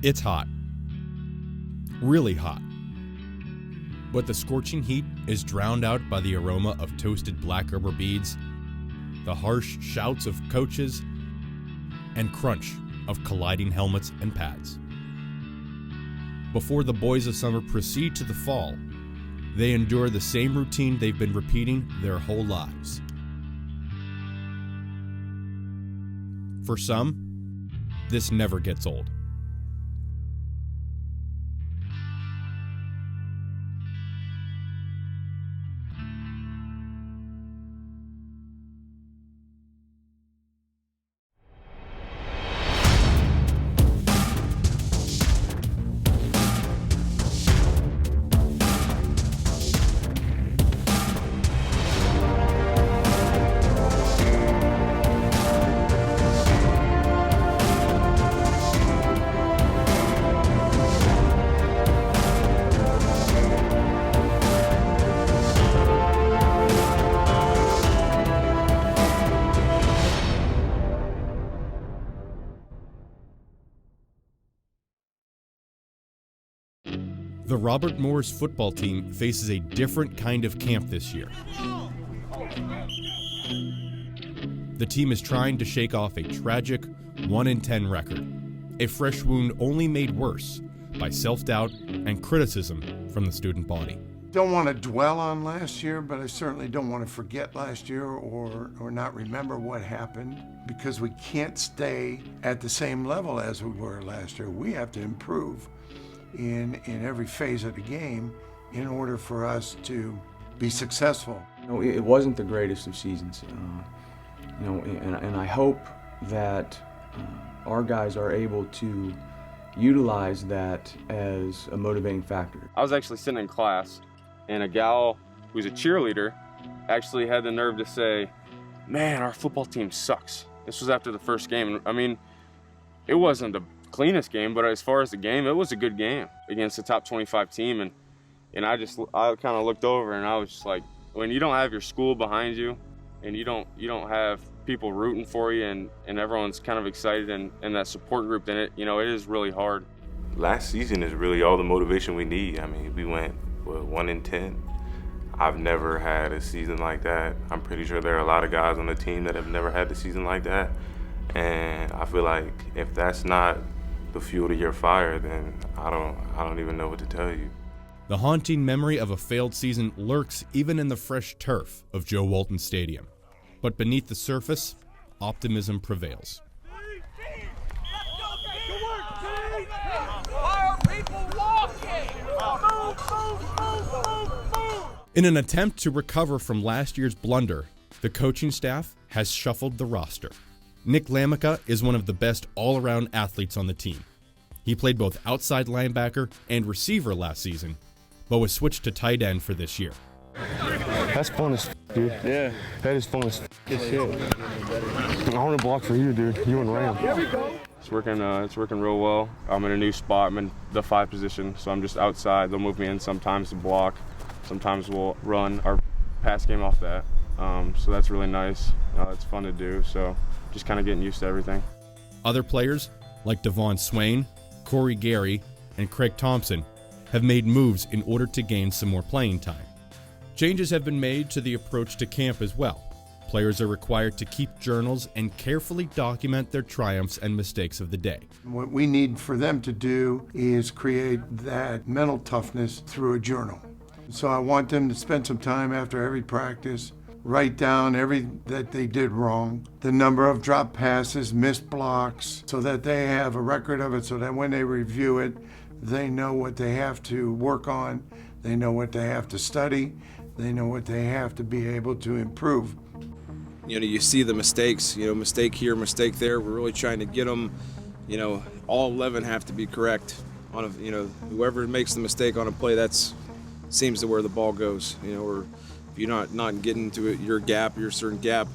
It's hot. Really hot. But the scorching heat is drowned out by the aroma of toasted black rubber beads, the harsh shouts of coaches, and crunch of colliding helmets and pads. Before the boys of summer proceed to the fall, they endure the same routine they've been repeating their whole lives. For some, this never gets old. The Robert Morris football team faces a different kind of camp this year. The team is trying to shake off a tragic 1-10 record, a fresh wound only made worse by self-doubt and criticism from the student body. Don't want to dwell on last year, but I certainly don't want to forget last year or not remember what happened, because we can't stay at the same level as we were last year. We have to improve in every phase of the game in order for us to be successful. It wasn't the greatest of seasons, and I hope that our guys are able to utilize that as a motivating factor. I was actually sitting in class, and a gal who's a cheerleader actually had the nerve to say, "Man, our football team sucks." This was after the first game. I mean, it wasn't the cleanest game, but as far as the game, it was a good game against the top 25 team. And I kind of looked over, and I was just like, when you don't have your school behind you, and you don't have people rooting for you, and everyone's kind of excited and that support group, then it is really hard. Last season is really all the motivation we need. I mean, we went 1-10. I've never had a season like that. I'm pretty sure there are a lot of guys on the team that have never had a season like that. And I feel like if that's not the fuel to your fire, then I don't even know what to tell you. The haunting memory of a failed season lurks even in the fresh turf of Joe Walton Stadium. But beneath the surface, optimism prevails. In an attempt to recover from last year's blunder, the coaching staff has shuffled the roster. Nick Lamica is one of the best all-around athletes on the team. He played both outside linebacker and receiver last season, but was switched to tight end for this year. That's fun as dude. Yeah. That is fun as shit. I want to block for you, dude. You and Ram. It's working real well. I'm in a new spot. I'm in the 5 position, so I'm just outside. They'll move me in sometimes to block. Sometimes we'll run our pass game off that. So that's really nice. It's fun to do. So just kind of getting used to everything. Other players, like Devon Swain, Corey Gary, and Craig Thompson, have made moves in order to gain some more playing time. Changes have been made to the approach to camp as well. Players are required to keep journals and carefully document their triumphs and mistakes of the day. What we need for them to do is create that mental toughness through a journal. So I want them to spend some time after every practice, write down everything that they did wrong, the number of drop passes, missed blocks, so that they have a record of it, so that when they review it, they know what they have to work on, they know what they have to study, they know what they have to be able to improve. You see the mistakes, mistake here, mistake there. We're really trying to get them, all 11 have to be correct. Whoever makes the mistake on a play, that's seems to where the ball goes, or if you're not getting to it, your certain gap,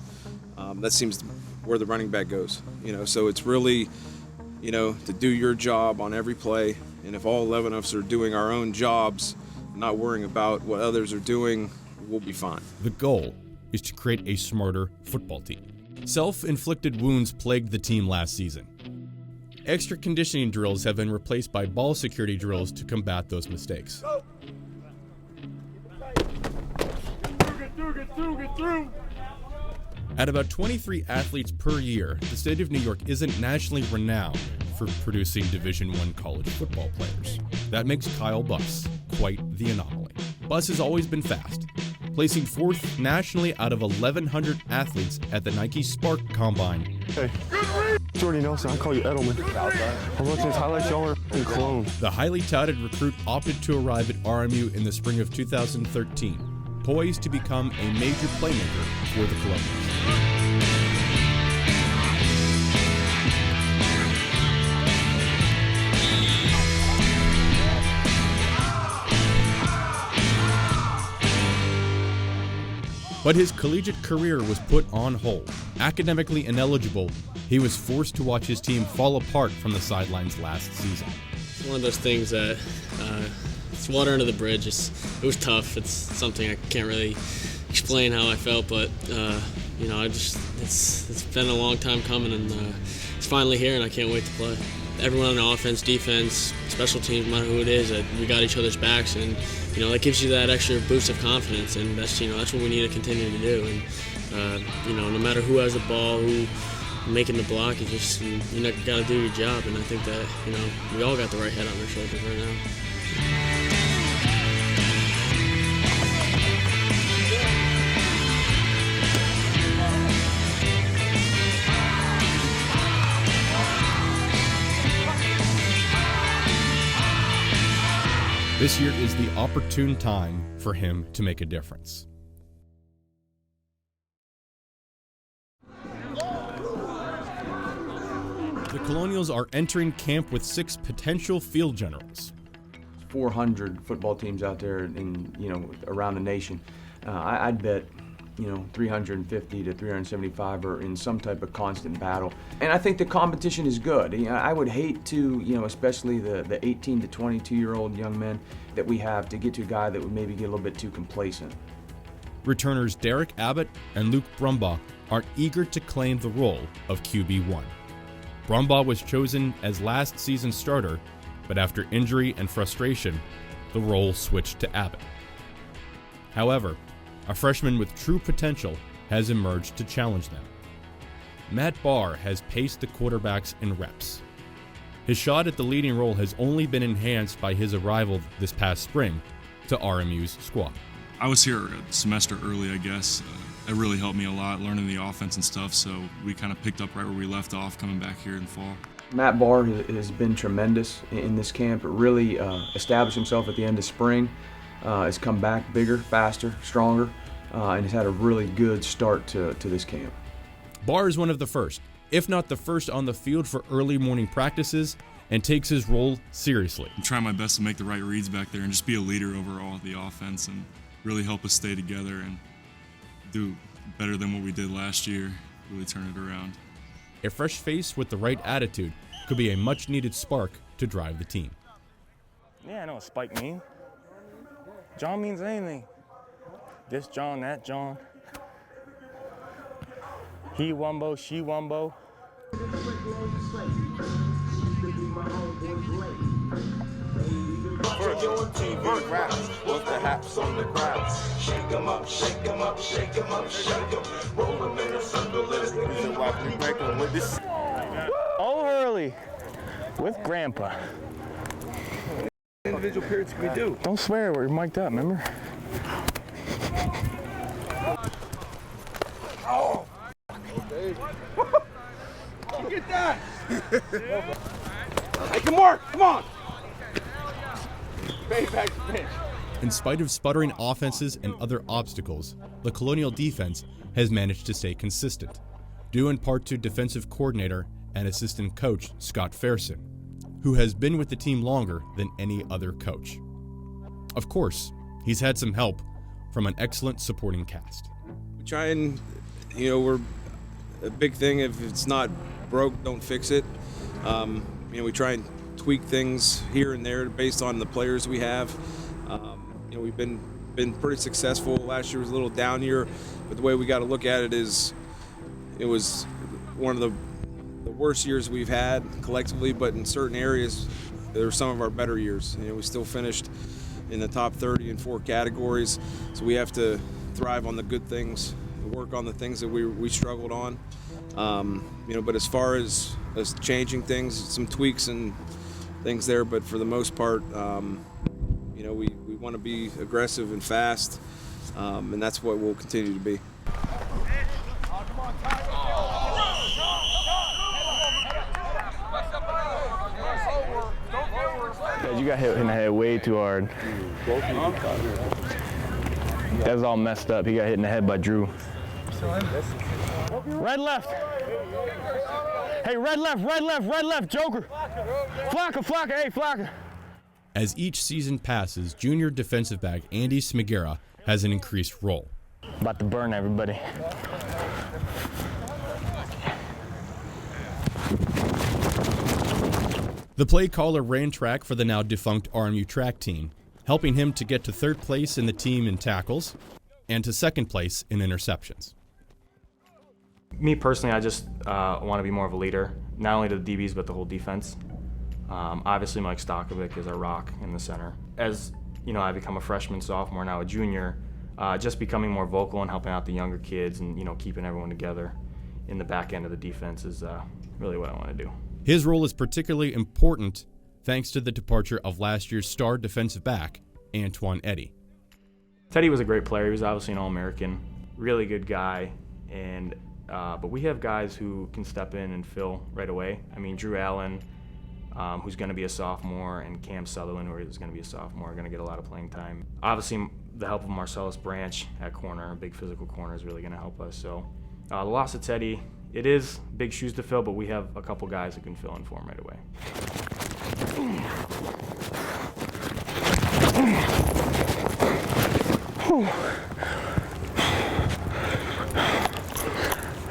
that seems where the running back goes, so it's really, to do your job on every play, and if all 11 of us are doing our own jobs, not worrying about what others are doing, we'll be fine. The goal is to create a smarter football team. Self-inflicted wounds plagued the team last season. extra conditioning drills have been replaced by ball security drills to combat those mistakes. At about 23 athletes per year, the state of New York isn't nationally renowned for producing Division I college football players. That makes Kyle Buss quite the anomaly. Buss has always been fast, placing 4th nationally out of 1,100 athletes at the Nike Spark Combine. Hey, Jordy Nelson, I call you Edelman. I'm watching his highlights, y'all are in Cologne. The highly touted recruit opted to arrive at RMU in the spring of 2013, poised to become a major playmaker for the Colonials. But his collegiate career was put on hold. Academically ineligible, he was forced to watch his team fall apart from the sidelines last season. It's one of those things that it's water under the bridge. It was tough. It's something I can't really explain how I felt, but it's been a long time coming, and it's finally here, and I can't wait to play. Everyone on the offense, defense, special teams, no matter who it is, we got each other's backs, and that gives you that extra boost of confidence, and that's what we need to continue to do. And no matter who has the ball, who making the block, you got to do your job, and I think that we all got the right head on our shoulders right now. This year is the opportune time for him to make a difference. The Colonials are entering camp with 6 potential field generals. 400 football teams out there around the nation. I'd bet 350 to 375 are in some type of constant battle. And I think the competition is good. I would hate to, especially the 18 to 22-year-old young men that we have, to get to a guy that would maybe get a little bit too complacent. Returners Derek Abbott and Luke Brumbaugh are eager to claim the role of QB1. Brumbaugh was chosen as last season's starter, but after injury and frustration, the role switched to Abbott. However, a freshman with true potential has emerged to challenge them. Matt Barr has paced the quarterbacks in reps. His shot at the leading role has only been enhanced by his arrival this past spring to RMU's squad. I was here a semester early, I guess. It really helped me a lot, learning the offense and stuff, so we kind of picked up right where we left off coming back here in the fall. Matt Barr has been tremendous in this camp. It really established himself at the end of spring. Has come back bigger, faster, stronger, and has had a really good start to this camp. Barr is one of the first, if not the first on the field for early morning practices, and takes his role seriously. I'm trying my best to make the right reads back there and just be a leader overall of the offense and really help us stay together and do better than what we did last year, really turn it around. A fresh face with the right attitude could be a much-needed spark to drive the team. Yeah, I know what Spike means. John means anything. This John, that John. He wumbo, she wumbo. First, TV raps with the haps on the ground. Shake 'em up, shake 'em up, shake 'em up, shake 'em. Roll 'em in a circle, let's watch me break 'em with this. Oh, Hurley with Grandpa. Individual periods can we do? Don't swear, we're mic'd up, remember? Oh! Get that! Hey, come work! Come on! Back to bench. In spite of sputtering offenses and other obstacles, the Colonial defense has managed to stay consistent, due in part to defensive coordinator and assistant coach Scott Fairson, who has been with the team longer than any other coach. Of course, he's had some help from an excellent supporting cast. We try and, we're a big thing. If it's not broke, don't fix it. We try and tweak things here and there based on the players we have. We've been pretty successful. Last year was a little down year, but the way we got to look at it is, it was one of the worst years we've had collectively, but in certain areas, they were some of our better years. You know, we still finished in the top 30 in 4 categories, so we have to thrive on the good things, work on the things that we struggled on. You know, but as far as changing things, some tweaks and things there, but for the most part, you know, we want to be aggressive and fast, and that's what we'll continue to be. You got hit in the head way too hard. That was all messed up. He got hit in the head by Drew. Red left. Hey, red left, Joker. Flocka, hey, Flocka. As each season passes, junior defensive back Andy Smigera has an increased role. About to burn everybody. The play caller ran track for the now defunct RMU track team, helping him to get to 3rd place in the team in tackles and to 2nd place in interceptions. Me personally, I just want to be more of a leader, not only to the DBs but the whole defense. Obviously, Mike Stokovic is our rock in the center. As you know, I become a freshman, sophomore, now a junior. Just becoming more vocal and helping out the younger kids, and keeping everyone together in the back end of the defense is really what I want to do. His role is particularly important thanks to the departure of last year's star defensive back, Antoine Eddy. Teddy was a great player. He was obviously an All-American, really good guy, and but we have guys who can step in and fill right away. I mean, Drew Allen, who's going to be a sophomore, and Cam Sutherland, who is going to be a sophomore, are going to get a lot of playing time. Obviously, the help of Marcellus Branch at corner, a big physical corner, is really going to help us. So the loss of Teddy, it is big shoes to fill, but we have a couple guys who can fill in for him right away.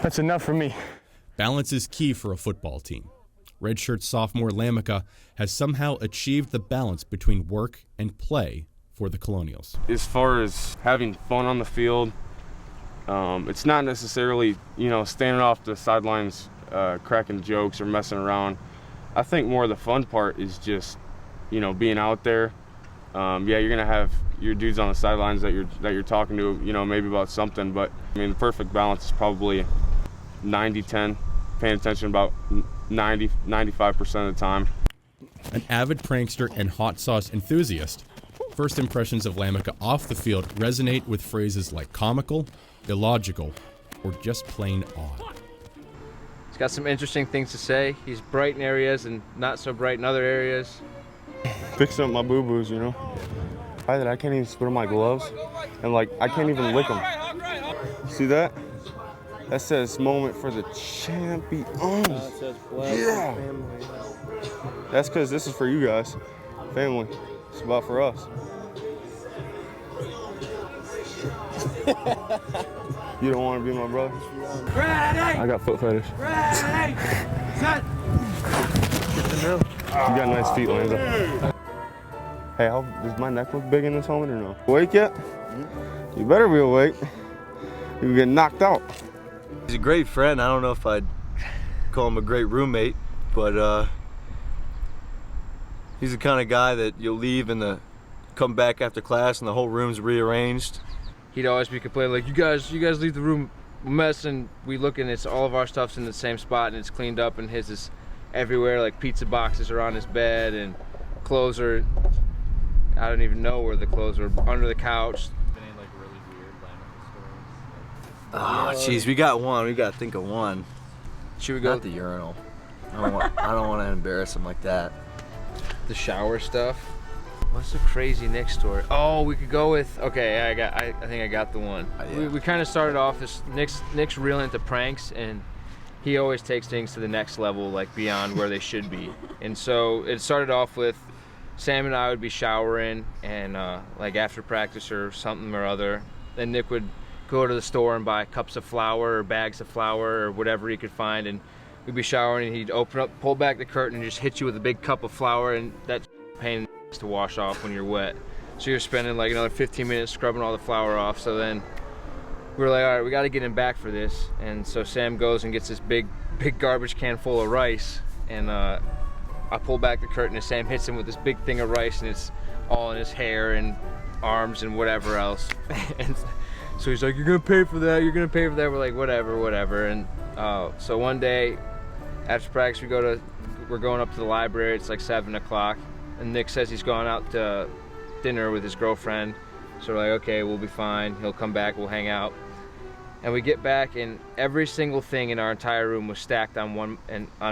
That's enough for me. Balance is key for a football team. Redshirt sophomore Lamica has somehow achieved the balance between work and play for the Colonials. As far as having fun on the field, it's not necessarily, standing off the sidelines, cracking jokes or messing around. I think more of the fun part is just, being out there. You're gonna have your dudes on the sidelines that you're talking to, maybe about something. But I mean, the perfect balance is probably 90-10, paying attention about 90-95% of the time. An avid prankster and hot sauce enthusiast, first impressions of Lamica off the field resonate with phrases like comical, illogical, or just plain odd. He's got some interesting things to say. He's bright in areas and not so bright in other areas. Fixing up my boo-boos, I can't even spit on my gloves, and I can't even lick them. See that? That says moment for the champions. Yeah. That's because this is for you guys, family. It's about for us. You don't want to be my brother? Ready. I got foot fetish. Ready. Set. You got nice feet, Lanza. Hey, does my neck look big in this helmet or no? Awake yet? You better be awake. You can get knocked out. He's a great friend. I don't know if I'd call him a great roommate, but he's the kind of guy that you'll leave and come back after class and the whole room's rearranged. He'd always be complaining like, you guys leave the room a mess, and we look and it's all of our stuff's in the same spot and it's cleaned up, and his is everywhere. Like pizza boxes are on his bed and clothes are, I don't even know where the clothes are, under the couch. Oh, jeez, we got one. We got to think of one. Should we go? Not the urinal. I don't want to embarrass him like that. The shower stuff. What's the crazy Nick story? Oh, we could go with. Okay, I think I got the one. Yeah. We kind of started off this. Nick's real into pranks, and he always takes things to the next level, like beyond where they should be. And so it started off with Sam and I would be showering, and like after practice or something or other, then Nick would go to the store and buy cups of flour or bags of flour or whatever he could find, and we'd be showering and he'd open up, pull back the curtain and just hit you with a big cup of flour, and that's pain to wash off when you're wet. So you're spending like another 15 minutes scrubbing all the flour off. So then we were like, all right, we got to get him back for this. And so Sam goes and gets this big big garbage can full of rice, and I pull back the curtain and Sam hits him with this big thing of rice, and it's all in his hair and arms and whatever else. And so he's like, "You're gonna pay for that, you're gonna pay for that." We're like, whatever. And so one day after practice we're going up to the library. It's like 7 o'clock, and Nick says he's going out to dinner with his girlfriend. So we're like, okay, we'll be fine. He'll come back, we'll hang out. And we get back, and every single thing in our entire room was stacked on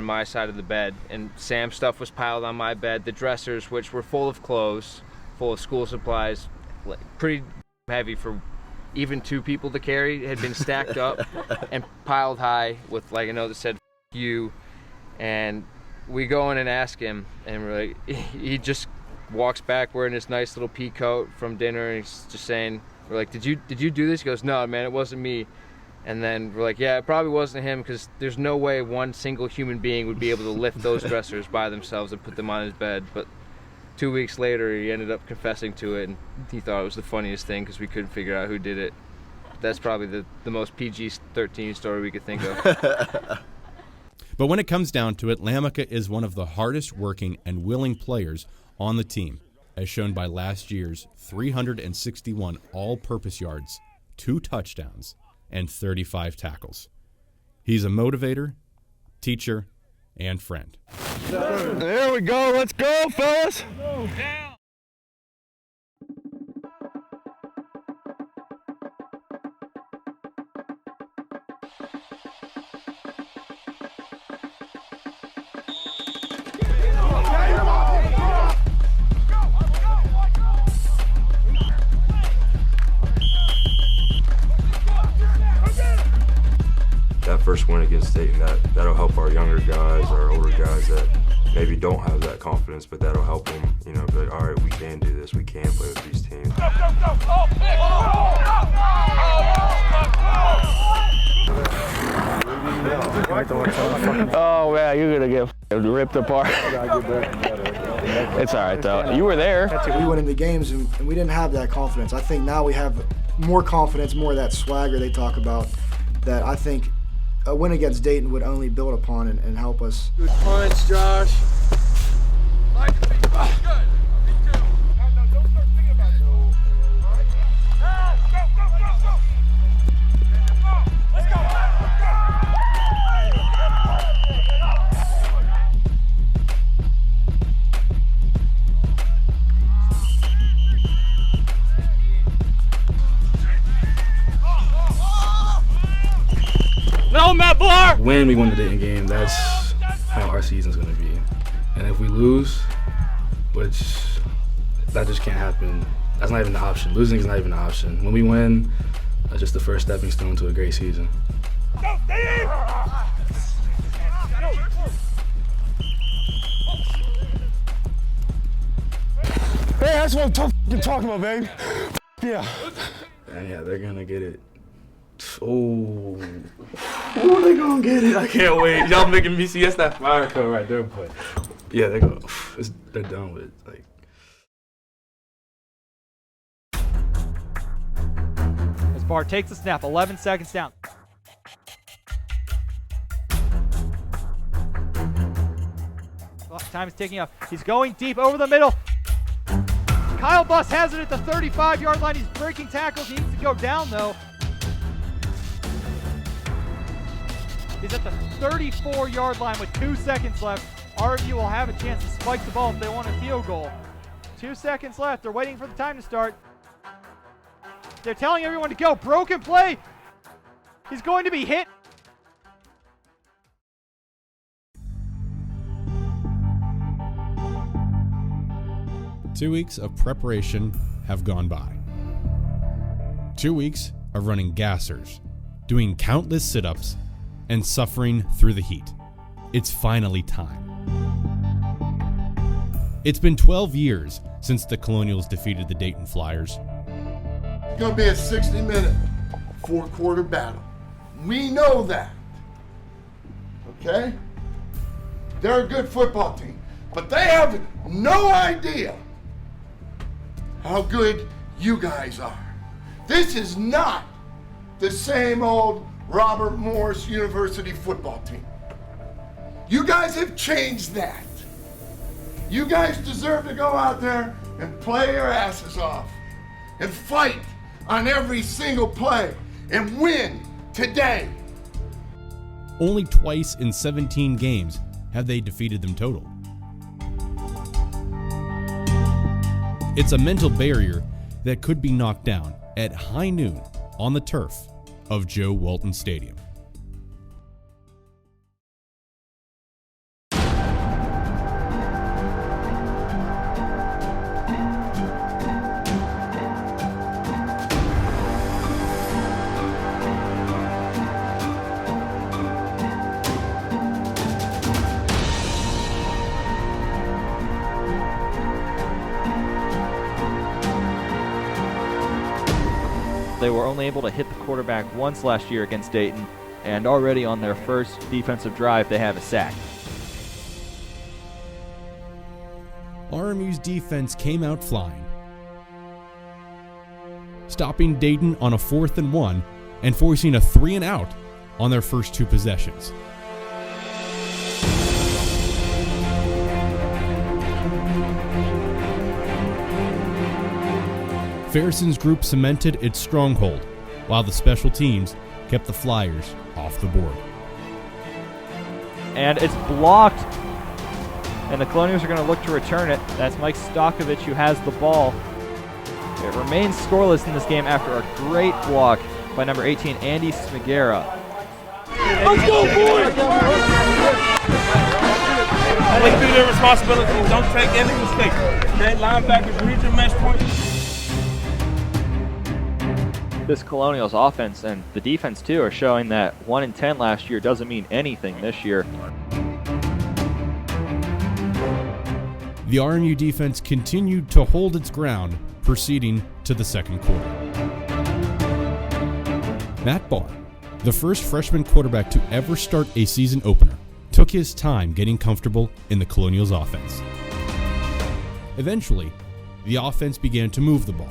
my side of the bed. And Sam's stuff was piled on my bed. The dressers, which were full of clothes, full of school supplies, like pretty heavy for even 2 people to carry, had been stacked up and piled high with like a note that said "F you." And we go in and ask him, and we're like, he just walks back wearing this nice little pea coat from dinner, and he's just saying, we're like, did you do this? He goes, "No, man, it wasn't me." And then we're like, yeah, it probably wasn't him, because there's no way one single human being would be able to lift those dressers by themselves and put them on his bed. But 2 weeks later, he ended up confessing to it, and he thought it was the funniest thing because we couldn't figure out who did it. That's probably the most PG-13 story we could think of. But when it comes down to it, Lamica is one of the hardest working and willing players on the team, as shown by last year's 361 all-purpose yards, 2 touchdowns, and 35 tackles. He's a motivator, teacher, and friend. There we go. Let's go, fellas. That first win against Dayton, that'll help our younger guys, our older guys that maybe don't have that confidence, but that'll help them, you know, be like, all right, we can do this, we can play with these teams. Oh man, you're gonna get ripped apart. It's all right though. You were there. We went into games and we didn't have that confidence. I think now we have more confidence, more of that swagger they talk about, that I think a win against Dayton would only build upon and help us. Good punch, Josh. No, Matt Barr! When we win the Dayton game, that's how our season's gonna be. And if we lose, which that just can't happen, that's not even an option. Losing is not even an option. When we win, that's just the first stepping stone to a great season. Go, Dave! Hey, that's what I'm talking about, baby. Yeah. And yeah, they're gonna get it. Oh, they're gonna get it. I can't wait. Y'all making me see that fire code right there, but yeah, they're gonna. They're done with it. Like. As Barr takes the snap, 11 seconds down. Time is ticking up. He's going deep over the middle. Kyle Buss has it at the 35-yard line. He's breaking tackles. He needs to go down though. He's at the 34-yard line with 2 seconds left. RMU will have a chance to spike the ball if they want a field goal. 2 seconds left. They're waiting for the time to start. They're telling everyone to go. Broken play. He's going to be hit. Two weeks of preparation have gone by. 2 weeks of running gassers, doing countless sit-ups, and suffering through the heat. It's finally time. It's been 12 years since the Colonials defeated the Dayton Flyers. It's going to be a 60-minute, 4-quarter battle. We know that. Okay? They're a good football team, but they have no idea how good you guys are. This is not the same old Robert Morris University football team. You guys have changed that. You guys deserve to go out there and play your asses off and fight on every single play and win today. Only twice in 17 games have they defeated them total. It's a mental barrier that could be knocked down at high noon on the turf of Joe Walton Stadium. They were only able to hit the quarterback once last year against Dayton, and already on their first defensive drive, they have a sack. RMU's defense came out flying, stopping Dayton on a 4th and 1 and forcing a 3-and-out on their first 2 possessions. Ferrison's group cemented its stronghold, while the special teams kept the Flyers off the board. And it's blocked, and the Colonials are going to look to return it. That's Mike Stokovich who has the ball. It remains scoreless in this game after a great block by number 18, Andy Smigera. Let's go, boys! Play through their responsibilities. Don't take any mistakes. Okay, linebackers, read your mesh point. This Colonials offense and the defense too are showing that 1-10 last year doesn't mean anything this year. The RMU defense continued to hold its ground, proceeding to the second quarter. Matt Barr, the first freshman quarterback to ever start a season opener, took his time getting comfortable in the Colonials offense. Eventually, the offense began to move the ball.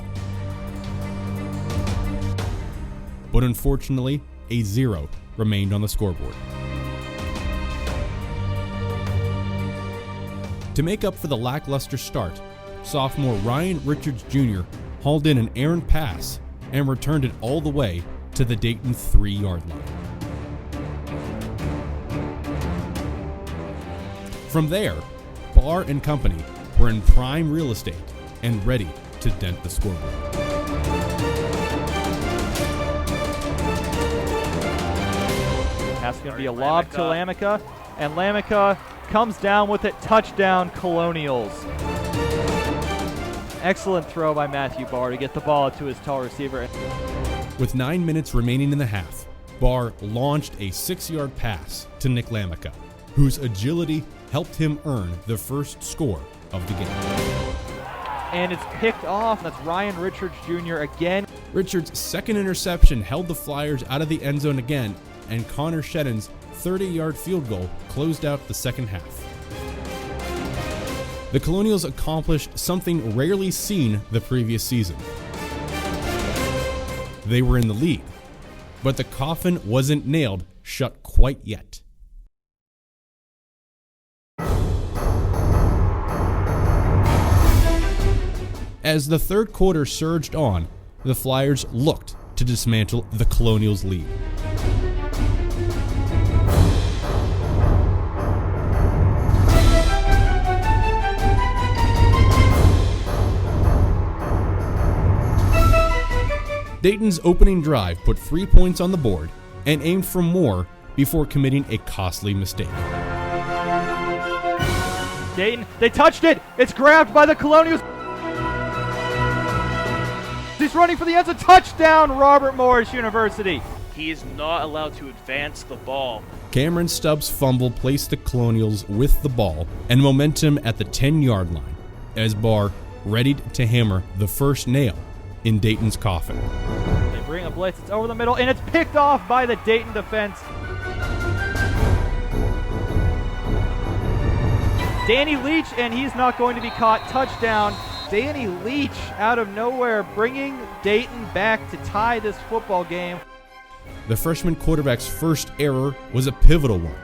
But unfortunately, a 0 remained on the scoreboard. To make up for the lackluster start, sophomore Ryan Richards Jr. hauled in an errant pass and returned it all the way to the Dayton 3-yard line. From there, Barr and company were in prime real estate and ready to dent the scoreboard. That's going to be a lob to Lamica, and Lamica comes down with it. Touchdown, Colonials. Excellent throw by Matthew Barr to get the ball to his tall receiver. With 9 minutes remaining in the half, Barr launched a 6-yard pass to Nick Lamica, whose agility helped him earn the first score of the game. And it's picked off. That's Ryan Richards Jr. again. Richards' second interception held the Flyers out of the end zone again, and Connor Shedden's 30-yard field goal closed out the second half. The Colonials accomplished something rarely seen the previous season. They were in the lead, but the coffin wasn't nailed shut quite yet. As the third quarter surged on, the Flyers looked to dismantle the Colonials' lead. Dayton's opening drive put 3 points on the board and aimed for more before committing a costly mistake. Dayton, they touched it! It's grabbed by the Colonials! He's running for the end zone. Touchdown, Robert Morris University! He is not allowed to advance the ball. Cameron Stubbs' fumble placed the Colonials with the ball and momentum at the 10-yard line as Barr readied to hammer the first nail in Dayton's coffin. They bring a blitz, it's over the middle, and it's picked off by the Dayton defense. Danny Leach, and he's not going to be caught. Touchdown. Danny Leach out of nowhere, bringing Dayton back to tie this football game. The freshman quarterback's first error was a pivotal one,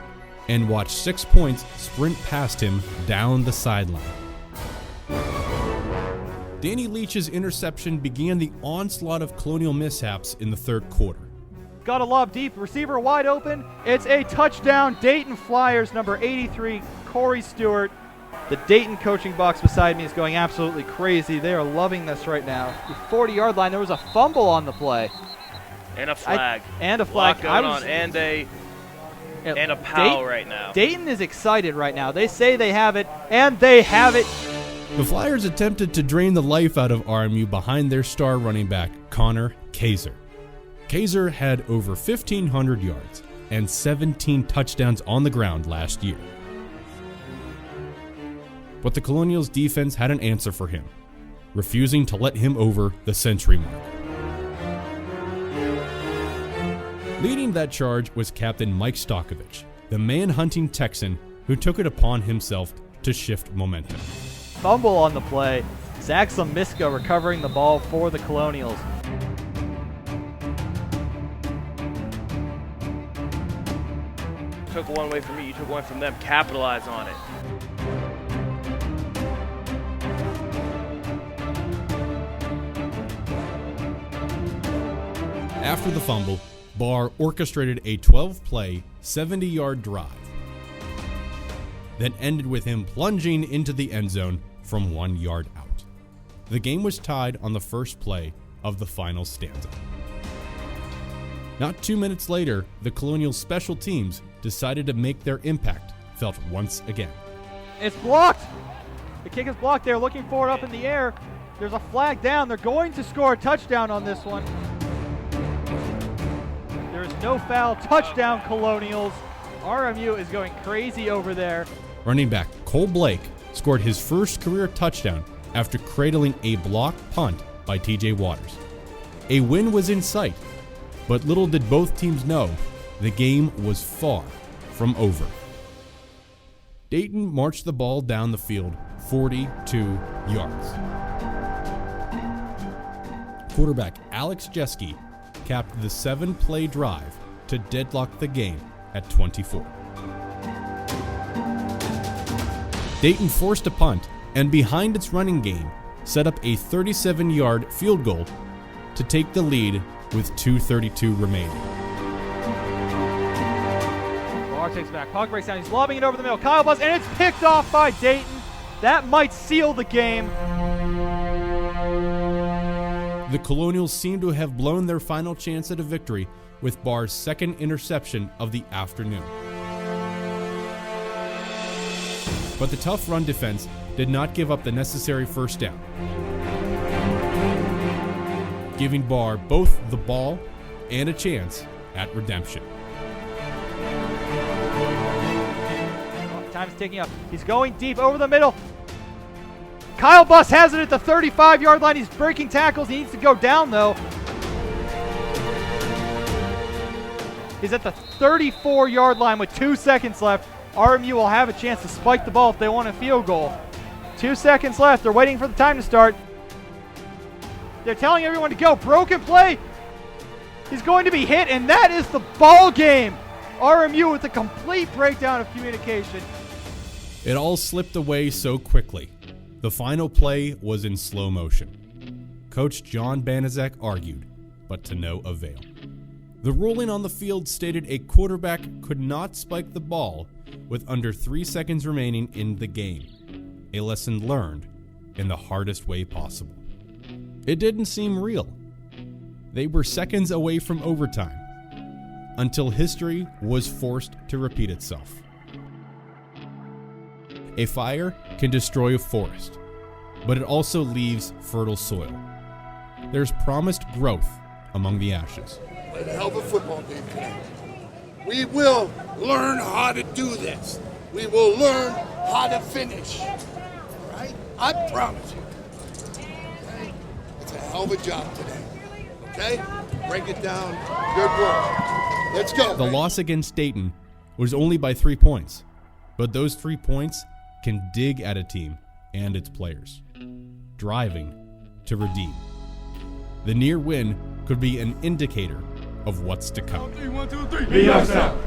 and watched 6 points sprint past him down the sideline. Danny Leach's interception began the onslaught of Colonial mishaps in the third quarter. Got a lob deep, receiver wide open. It's a touchdown. Dayton Flyers, number 83, Corey Stewart. The Dayton coaching box beside me is going absolutely crazy. They are loving this right now. The 40-yard line, there was a fumble on the play. And a flag. And a flag. Lot going on. And a POW right now. Dayton is excited right now. They say they have it, and they have it. The Flyers attempted to drain the life out of RMU behind their star running back, Connor Kaiser. Kaiser had over 1,500 yards and 17 touchdowns on the ground last year. But the Colonials defense had an answer for him, refusing to let him over the century mark. Leading that charge was Captain Mike Stokovich, the man-hunting Texan who took it upon himself to shift momentum. Fumble on the play. Zach Zamiska recovering the ball for the Colonials. Took one away from me, you took one from them. Capitalize on it. After the fumble, Barr orchestrated a 12-play, 70-yard drive that ended with him plunging into the end zone from 1 yard out. The game was tied on the first play of the final stanza. Not 2 minutes later, the Colonials special teams decided to make their impact felt once again. It's blocked. The kick is blocked. They're looking for it up in the air. There's a flag down. They're going to score a touchdown on this one. There is no foul. Touchdown, Colonials. RMU is going crazy over there. Running back Cole Blake scored his first career touchdown after cradling a blocked punt by TJ Waters. A win was in sight, but little did both teams know the game was far from over. Dayton marched the ball down the field 42 yards. Quarterback Alex Jeske capped the 7-play drive to deadlock the game at 24. Dayton forced a punt and, behind its running game, set up a 37-yard field goal to take the lead with 2:32 remaining. Barr takes back. Puck breaks down. He's lobbing it over the middle. Kyle Bus, and it's picked off by Dayton. That might seal the game. The Colonials seem to have blown their final chance at a victory with Barr's second interception of the afternoon. But the tough run defense did not give up the necessary first down, giving Barr both the ball and a chance at redemption. Time's ticking up. He's going deep over the middle. Kyle Buss has it at the 35-yard line. He's breaking tackles. He needs to go down, though. He's at the 34-yard line with 2 seconds left. RMU will have a chance to spike the ball if they want a field goal. 2 seconds left. They're waiting for the time to start. They're telling everyone to go. Broken play. He's going to be hit, and that is the ball game. RMU with a complete breakdown of communication. It all slipped away so quickly. The final play was in slow motion. Coach John Banaszak argued, but to no avail. The ruling on the field stated a quarterback could not spike the ball with under 3 seconds remaining in the game, a lesson learned in the hardest way possible. It didn't seem real. They were seconds away from overtime, until history was forced to repeat itself. A fire can destroy a forest, but it also leaves fertile soil. There's promised growth among the ashes. A hell of a football game tonight. We will learn how to do this. We will learn how to finish. All right? I promise you. Okay? It's a hell of a job today. Okay? Break it down. Good work. Let's go. The loss against Dayton was only by 3 points, but those 3 points can dig at a team and its players, driving to redeem. The near win could be an indicator of what's to come. 1, 2, 3. Be yourself.